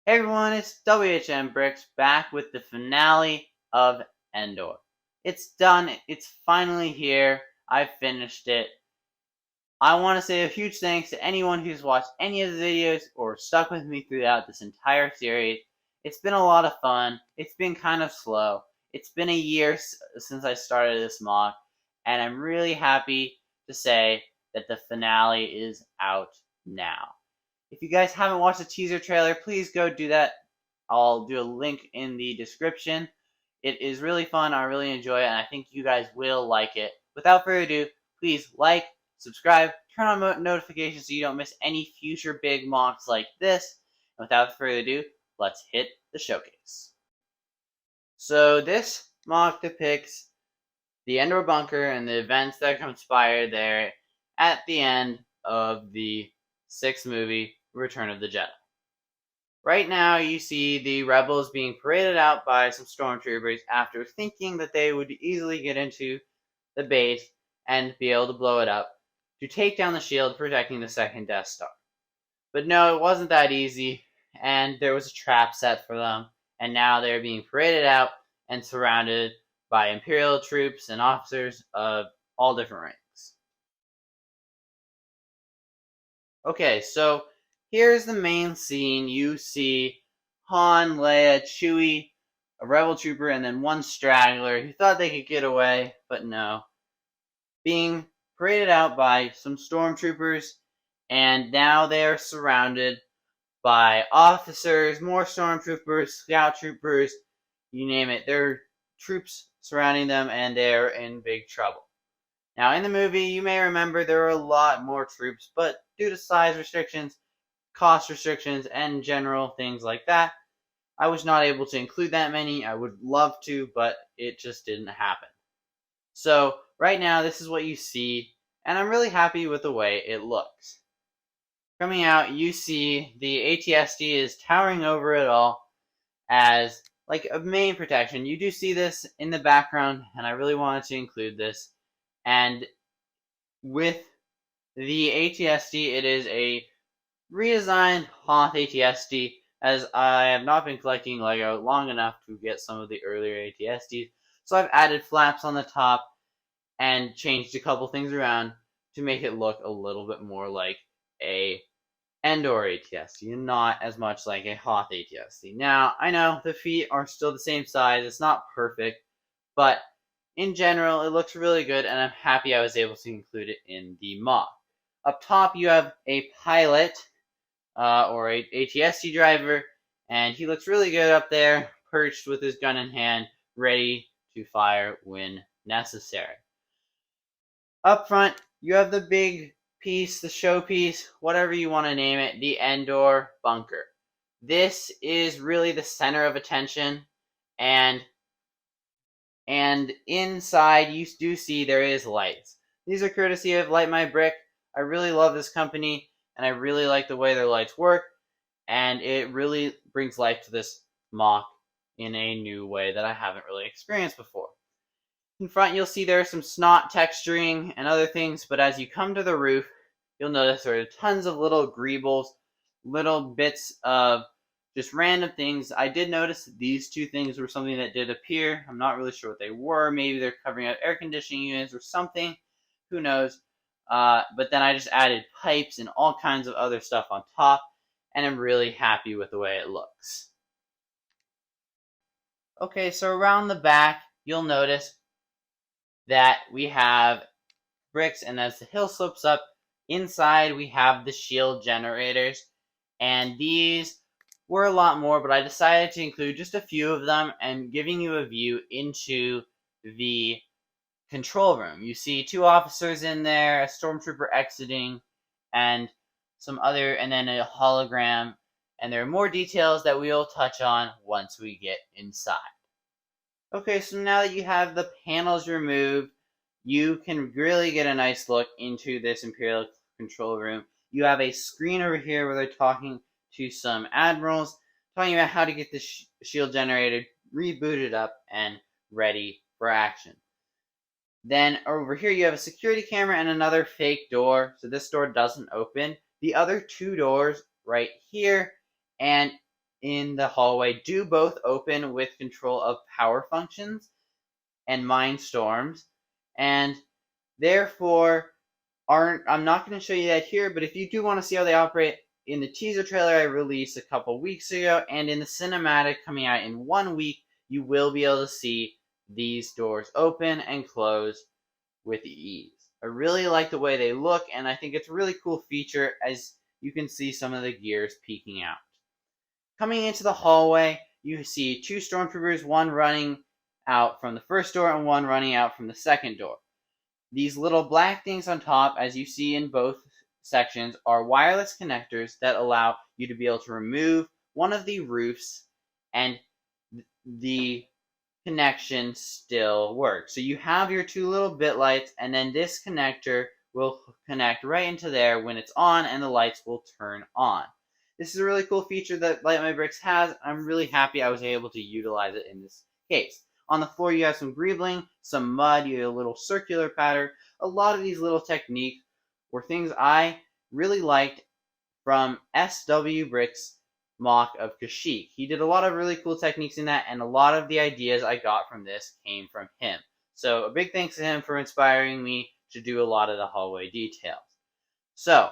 Hey everyone, it's WHM Bricks back with the finale of Endor. It's done, it's finally here, I've finished it. I want to say a huge thanks to anyone who's watched any of the videos or stuck with me throughout this entire series. It's been a lot of fun, it's been kind of slow. It's been a year since I started this mock, and I'm really happy to say that the finale is out now. If you guys haven't watched the teaser trailer, please go do that. I'll do a link in the description. It is really fun. I really enjoy it, and I think you guys will like it. Without further ado, please like, subscribe, turn on notifications so you don't miss any future big mocks like this. And without further ado, let's hit the showcase. So this mock depicts the Endor bunker and the events that conspire there at the end of the 6th movie, Return of the Jedi. Right now, you see the rebels being paraded out by some stormtroopers after thinking that they would easily get into the base and be able to blow it up to take down the shield protecting the second Death Star. But no, it wasn't that easy, and there was a trap set for them, and now they're being paraded out and surrounded by Imperial troops and officers of all different ranks. Okay, so here's the main scene. You see Han, Leia, Chewie, a rebel trooper, and then one straggler who thought they could get away, but no. Being paraded out by some stormtroopers, and now they are surrounded by officers, more stormtroopers, scout troopers, you name it. There are troops surrounding them, and they're in big trouble. Now, in the movie, you may remember there were a lot more troops, but due to size restrictions, cost restrictions, and general things like that, I was not able to include that many. I would love to, but it just didn't happen. So, right now, this is what you see, and I'm really happy with the way it looks. Coming out, you see the AT-ST is towering over it all as like a main protection. You do see this in the background, and I really wanted to include this. And with the AT-ST, it is a redesigned Hoth AT-ST, as I have not been collecting LEGO long enough to get some of the earlier AT-STs. So I've added flaps on the top and changed a couple things around to make it look a little bit more like a Endor AT-ST and not as much like a Hoth AT-ST. Now, I know the feet are still the same size. It's not perfect, but in general, it looks really good, and I'm happy I was able to include it in the mock. Up top, you have a pilot, or a AT-ST driver, and he looks really good up there, perched with his gun in hand, ready to fire when necessary. Up front, you have the big piece, the showpiece, whatever you want to name it, the Endor bunker. This is really the center of attention, and inside you do see there is lights. These are courtesy of Light My Brick. I really love this company, and I really like the way their lights work, and it really brings life to this mock in a new way that I haven't really experienced before. In front, you'll see there's some snot texturing and other things, but as you come to the roof, you'll notice there are tons of little greebles, little bits of just random things. I did notice these two things were something that did appear. I'm not really sure what they were. Maybe they're covering up air conditioning units or something. Who knows? But then I just added pipes and all kinds of other stuff on top, and I'm really happy with the way it looks. Okay, so around the back, you'll notice that we have bricks, and as the hill slopes up, inside we have the shield generators, and these were a lot more, but I decided to include just a few of them and giving you a view into the control room. You see two officers in there, a stormtrooper exiting, and some other, and then a hologram, and there are more details that we'll touch on once we get inside. Okay, so now that you have the panels removed, you can really get a nice look into this Imperial control room. You have a screen over here where they're talking to some admirals, talking about how to get the shield generator rebooted up and ready for action. Then over here you have a security camera and another fake door, so this door doesn't open. The other two doors right here, and in the hallway do both open with control of power functions and mind storms, and therefore I'm not going to show you that here, but if you do want to see how they operate, in the teaser trailer I released a couple weeks ago, and in the cinematic coming out in 1 week, you will be able to see these doors open and close with ease. I really like the way they look, and I think it's a really cool feature as you can see some of the gears peeking out. Coming into the hallway, you see 2 stormtroopers, one running out from the first door and one running out from the second door. These little black things on top, as you see in both sections, are wireless connectors that allow you to be able to remove one of the roofs and the connection still works. So you have your 2 little bit lights, and then this connector will connect right into there when it's on, and the lights will turn on. This is a really cool feature that Light My Bricks has. I'm really happy I was able to utilize it in this case. On the floor you have some greebling, some mud, you have a little circular pattern. A lot of these little techniques were things I really liked from SW Bricks' mock of Kashyyyk. He did a lot of really cool techniques in that, and a lot of the ideas I got from this came from him. So a big thanks to him for inspiring me to do a lot of the hallway details. So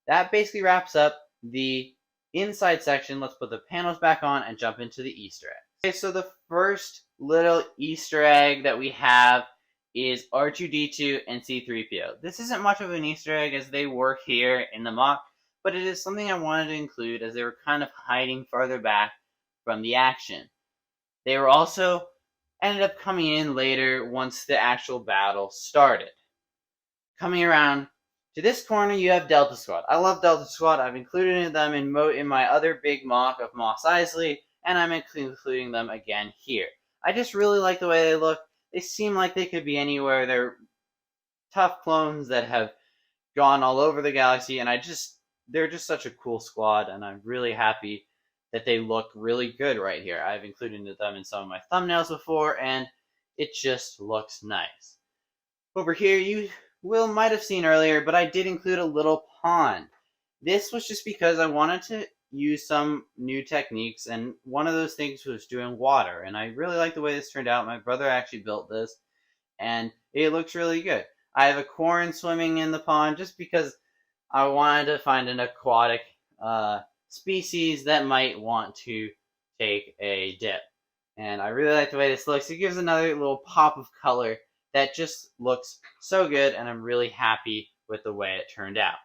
that basically wraps up the inside section. Let's put the panels back on and jump into the Easter eggs. Okay, so the first little Easter egg that we have is R2-D2 and C-3PO. This isn't much of an Easter egg as they were here in the mock, but it is something I wanted to include as they were kind of hiding farther back from the action. They were also ended up coming in later once the actual battle started. Coming around to this corner, you have Delta Squad. I love Delta Squad. I've included them in my other big mock of Mos Eisley, and I'm including them again here. I just really like the way they look. They seem like they could be anywhere. They're tough clones that have gone all over the galaxy, and they're just such a cool squad, and I'm really happy that they look really good right here. I've included them in some of my thumbnails before, and it just looks nice. Over here, you might have seen earlier, but I did include a little pond. This was just because I wanted to use some new techniques, and one of those things was doing water, and I really like the way this turned out. My brother actually built this, and it looks really good. I have a corn swimming in the pond just because I wanted to find an aquatic species that might want to take a dip. And I really like the way this looks. It gives another little pop of color that just looks so good, and I'm really happy with the way it turned out.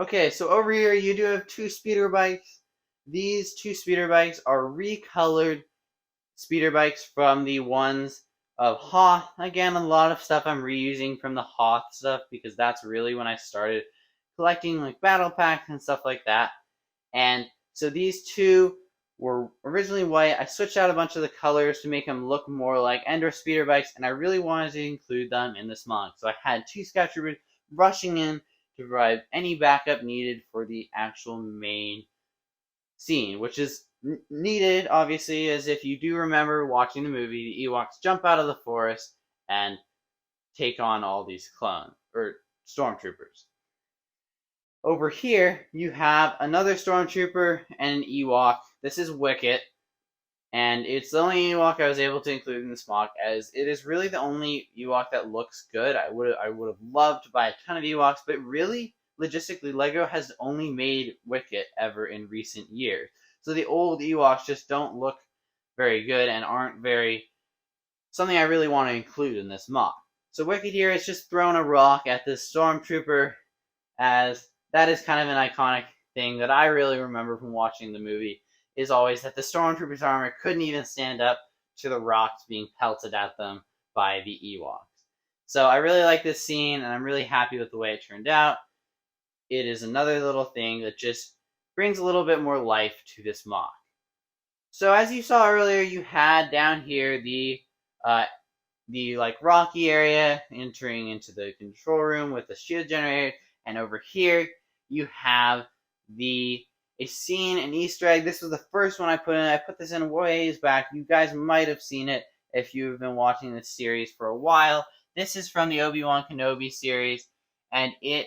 Okay, so over here you do have 2 speeder bikes. These 2 speeder bikes are recolored speeder bikes from the ones of Hoth. Again, a lot of stuff I'm reusing from the Hoth stuff because that's really when I started collecting like battle packs and stuff like that. And so these 2 were originally white. I switched out a bunch of the colors to make them look more like Endor speeder bikes, and I really wanted to include them in this mod. So I had 2 Scout Troopers rushing in to provide any backup needed for the actual main scene, which is needed, obviously, as if you do remember watching the movie, the Ewoks jump out of the forest and take on all these clones, or stormtroopers. Over here, you have another stormtrooper and an Ewok. This is Wicket, and it's the only Ewok I was able to include in this mock, as it is really the only Ewok that looks good. I would have loved to buy a ton of Ewoks, but really, logistically, LEGO has only made Wicket ever in recent years. So the old Ewoks just don't look very good and aren't something I really want to include in this mock. So Wicket here is just throwing a rock at this stormtrooper, as that is kind of an iconic thing that I really remember from watching the movie, is always that the stormtrooper's armor couldn't even stand up to the rocks being pelted at them by the Ewoks. So I really like this scene, and I'm really happy with the way it turned out. It is another little thing that just brings a little bit more life to this mock. So as you saw earlier, you had down here the like rocky area entering into the control room with the shield generator, and over here you have a scene, an Easter egg. This was the first one I put in. I put this in ways back. You guys might have seen it if you've been watching this series for a while. This is from the Obi-Wan Kenobi series, and it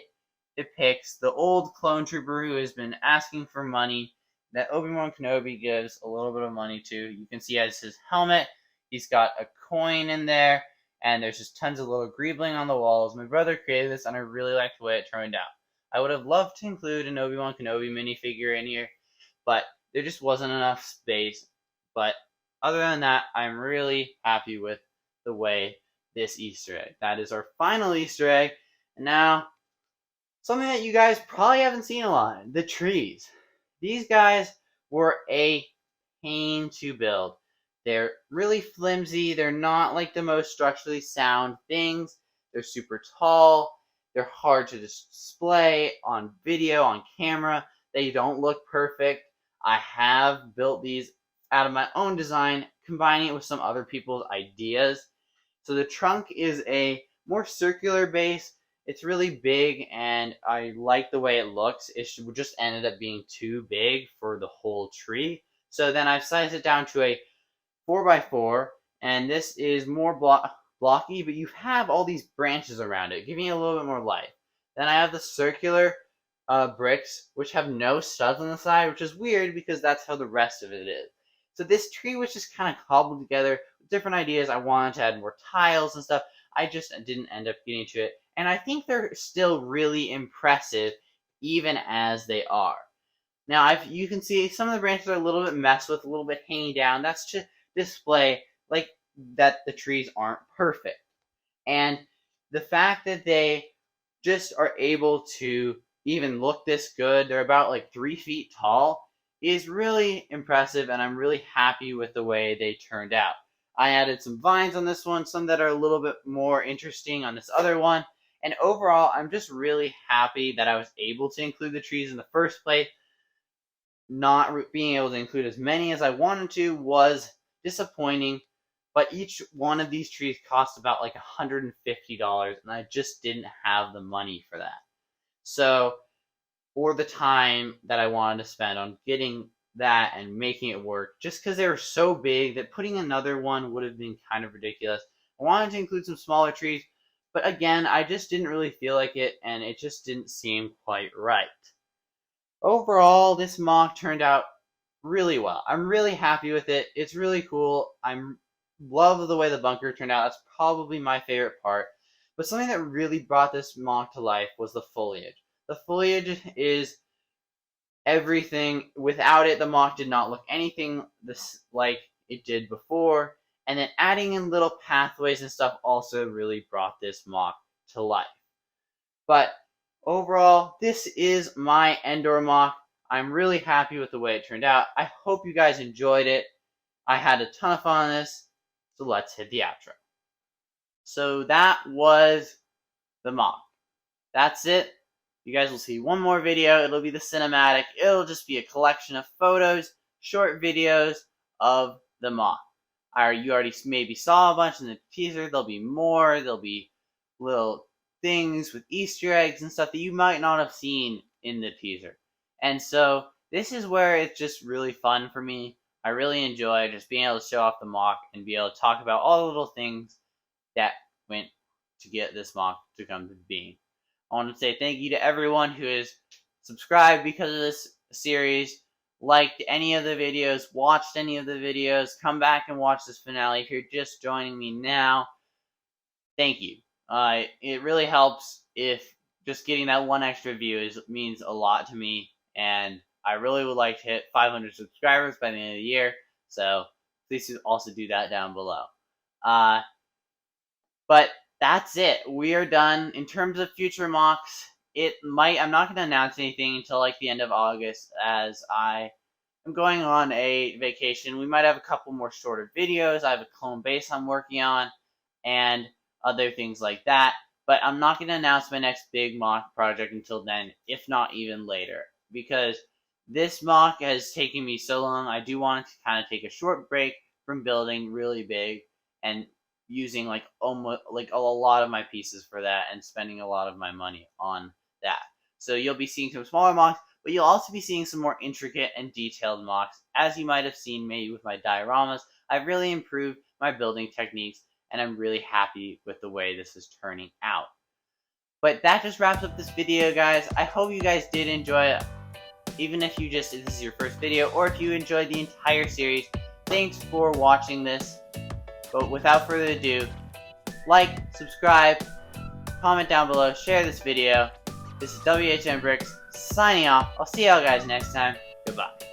depicts the old clone trooper who has been asking for money. that Obi-Wan Kenobi gives a little bit of money to. You can see as his helmet, he's got a coin in there, and there's just tons of little greebling on the walls. My brother created this, and I really liked the way it turned out. I would have loved to include an Obi-Wan Kenobi minifigure in here, but there just wasn't enough space. But other than that, I'm really happy with the way this Easter egg. That is our final Easter egg. And now, something that you guys probably haven't seen a lot, the trees. These guys were a pain to build. They're really flimsy. They're not like the most structurally sound things. They're super tall. They're hard to display on video, on camera. They don't look perfect. I have built these out of my own design, combining it with some other people's ideas. So the trunk is a more circular base. It's really big, and I like the way it looks. It just ended up being too big for the whole tree. So then I've sized it down to a 4x4, and this is more blocky, but you have all these branches around it, giving it a little bit more life. Then I have the circular bricks, which have no studs on the side, which is weird because that's how the rest of it is. So this tree was just kind of cobbled together with different ideas. I wanted to add more tiles and stuff. I just didn't end up getting to it. And I think they're still really impressive, even as they are. Now, you can see some of the branches are a little bit messed with, a little bit hanging down. That's to display like that the trees aren't perfect. And the fact that they just are able to even look this good, they're about like 3 feet tall, is really impressive, and I'm really happy with the way they turned out. I added some vines on this one, some that are a little bit more interesting on this other one, and overall, I'm just really happy that I was able to include the trees in the first place. Not being able to include as many as I wanted to was disappointing, but each one of these trees cost about like $150, and I just didn't have the money for that. So, or the time that I wanted to spend on getting that and making it work, just because they were so big that putting another one would have been kind of ridiculous. I wanted to include some smaller trees, but again, I just didn't really feel like it, and it just didn't seem quite right. Overall, this mock turned out really well. I'm really happy with it. It's really cool. I love the way the bunker turned out. That's probably my favorite part. But something that really brought this mock to life was the foliage. The foliage is everything. Without it, the mock did not look anything like it did before. And then adding in little pathways and stuff also really brought this mock to life. But overall, this is my Endor mock. I'm really happy with the way it turned out. I hope you guys enjoyed it. I had a ton of fun on this, so let's hit the outro. So that was the mock. That's it. You guys will see one more video. It'll be the cinematic. It'll just be a collection of photos, short videos of the mock. You already maybe saw a bunch in the teaser. There'll be more. There'll be little things with Easter eggs and stuff that you might not have seen in the teaser. And so this is where it's just really fun for me. I really enjoy just being able to show off the mock and be able to talk about all the little things that went to get this mock to come to being. I want to say thank you to everyone who has subscribed because of this series, liked any of the videos, watched any of the videos, come back and watch this finale. If you're just joining me now, thank you. It really helps if just getting that one extra view means a lot to me, and I really would like to hit 500 subscribers by the end of the year, so please also do that down below. But that's it. We are done. In terms of future mocks, I'm not going to announce anything until like the end of August, as I am going on a vacation. We might have a couple more shorter videos. I have a clone base I'm working on, and other things like that. But I'm not going to announce my next big mock project until then, if not even later, because this mock has taken me so long. I do want to kind of take a short break from building really big and using like almost like a lot of my pieces for that and spending a lot of my money on that. So you'll be seeing some smaller mocks, but you'll also be seeing some more intricate and detailed mocks, as you might have seen maybe with my dioramas. I've really improved my building techniques, and I'm really happy with the way this is turning out. But that just wraps up this video, guys. I hope you guys did enjoy it. Even if this is your first video, or if you enjoyed the entire series, thanks for watching this. But without further ado, like, subscribe, comment down below, share this video. This is WHM Bricks signing off. I'll see y'all guys next time. Goodbye.